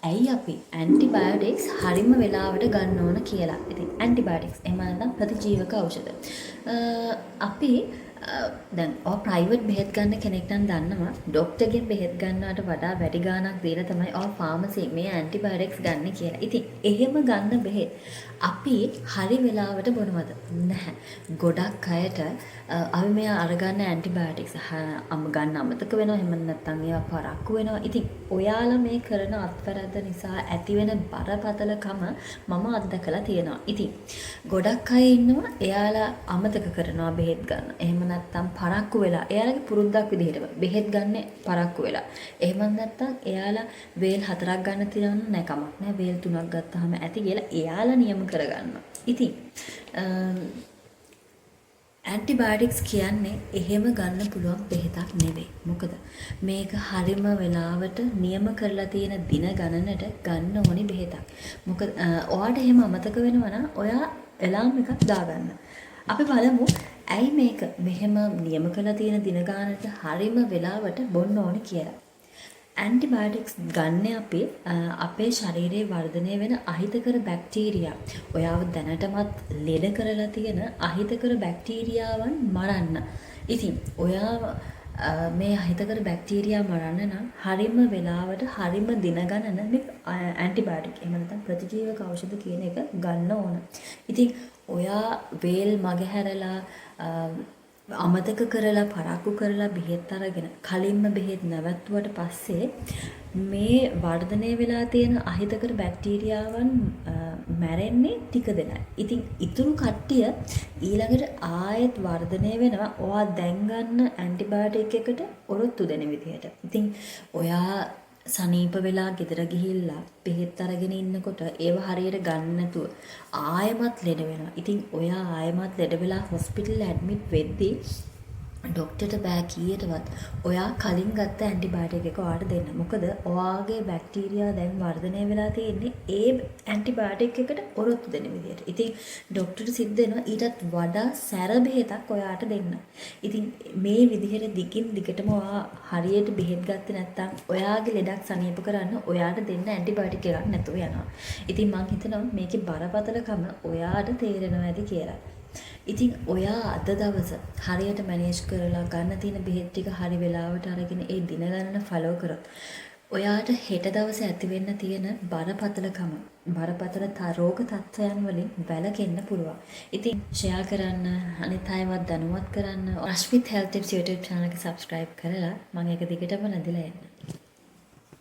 ඇයි අපි ඇන්ටිබයොටික්ස් හරිම වෙලාවට ගන්න ඕන කියලා. ඉතින් ඇන්ටිබයොටික්ස් එහෙම නැත්නම් ප්‍රතිජීවක ඖෂධ. අපි දැන් ඔය ප්‍රයිවට් බෙහෙත් ගන්න කෙනෙක් නම් දන්නවා ડોක්ටර්ගෙන් බෙහෙත් ගන්නවට වඩා වැඩි ගාණක් දීලා තමයි ඔය ෆාමසි මේ ඇන්ටිබයොටික්ස් ගන්න කියලා. ඉතින් එහෙම ගන්න බෙහෙත් අපි හරි වෙලාවට බොනවද? නැහැ. ගොඩක් අයට අපි මේ අරගන්න ඇන්ටිබයොටික්ස් ගන්න අමතක වෙනවා. එහෙම නැත්නම් ඒවා පරක්කු වෙනවා. ඉතින් ඔයාලා මේ කරන අත්වැරද්ද නිසා ඇතිවෙන බරපතලකම මම අත්දකලා තියෙනවා. ඉතින් ගොඩක් අය ඉන්නවා එයාලා අමතක කරනවා බෙහෙත් ගන්න. එහෙම නැත්නම් පරක්කු වෙලා එයාලගේ පුරුද්දක් විදිහට බෙහෙත් ගන්න පරක්කු වෙලා. එහෙම නැත්නම් එයාලා වේල් 4ක් ගන්න තියන නැහැ කමක් නැහැ. වේල් 3ක් ගත්තාම ඇති කියලා එයාලා නියම කරගන්නවා. ඉතින් ඇන්ටිබයොටික්ස් කියන්නේ එහෙම ගන්න පුළුවන් බෙහෙතක් නෙවෙයි. මොකද මේක හරිම වෙලාවට නියම කරලා තියෙන දින ගණනට ගන්න ඕනි බෙහෙතක්. මොකද ඔයාට එහෙම අමතක වෙනවා නම් ඔයා එලාම් එකක් දාගන්න. අපි බලමු ඇයි මේක මෙහෙම නියම කරලා තියෙන දින ගණනට හරිම වෙලාවට බොන්න ඕනි කියලා. ඇන්ටිබයොටික්ස් ගන්න අපි අපේ ශරීරයේ වර්ධනය වෙන අහිතකර බැක්ටීරියා ඔයාව දැනටමත් ලෙඩ කරලා තියෙන අහිතකර බැක්ටීරියාවන් මරන්න. ඉතින් ඔයා මේ අහිතකර බැක්ටීරියා මරන්න නම් හරිම වෙලාවට හරිම දින ගණන මේ ඇන්ටිබයොටික් එහෙම නැත්නම් ප්‍රතිජීවක ඖෂධ කියන එක ගන්න ඕන. ඉතින් ඔයා වේල් මගහැරලා අමතක කරලා පරක්කු කරලා බෙහෙත් අරගෙන කලින්ම බෙහෙත් නැවැත්තුවට පස්සේ මේ වර්ධනය වෙලා තියෙන අහිතකර බැක්ටීරියාවන් මැරෙන්නේ ටික දෙනයි. ඉතින් ඉතුරු කට්ටිය ඊළඟට ආයෙත් වර්ධනය වෙනවා ඔයා දැන් ගන්න ඇන්ටිබයොටික් එකට ඔරොත්තු දෙන විදිහට. ඉතින් ඔයා සනීප වෙලා ගෙදර ගිහිල්ලා බෙහෙත් අරගෙන ඉන්නකොට ඒව හරියට ගන්න නැතුව ආයෙමත් ලෙඩ වෙනවා. ඉතින් ඔයා ආයෙමත් ලෙඩ වෙලා හොස්පිටල් ඇඩ්මිට් වෙද්දී ඩොක්ටර්ට බෑ කීයටවත් ඔයා කලින් ගත්ත ඇන්ටිබයොටික් එක ඔයාට දෙන්න. මොකද ඔයාගේ බැක්ටීරියා දැන් වර්ධනය වෙලා තියෙන්නේ ඒ ඇන්ටිබයොටික් එකට ඔරොත්තු දෙන විදිහට. ඉතින් ඩොක්ටර්ට සිද්ධ වෙනවා ඊටත් වඩා සැර බෙහෙතක් ඔයාට දෙන්න. ඉතින් මේ විදිහට දිගින් දිගටම ඔයා හරියට බෙහෙත් ගත්තේ නැත්නම් ඔයාගේ ලෙඩක් සනීප කරන්න ඔයාට දෙන්න ඇන්ටිබයොටික් එකක් නැතුව යනවා. ඉතින් මං හිතනවා මේකේ බරපතලකම ඔයාට තේරෙනවා ඇති කියලා. ඉතින් ඔයා අද දවස හරියට මැනේජ් කරලා ගන්න තියෙන බෙහෙත් ටික හරි වෙලාවට අරගෙන ඒ දින ගණන ෆලෝ කරොත් ඔයාට හෙට දවසේ ඇති වෙන්න තියෙන බරපතලකම බරපතල රෝග තත්ත්වයන් වලින් වැළකෙන්න පුළුවන්. ඉතින් ෂෙයා කරන්න අනිත් අයවත් දැනුවත් කරන්න. රශ්මිත් හෙල්ත් ටිප්ස් YouTube channel එක subscribe කරලා මම ඒක දිගටම නැදිලා යන්න.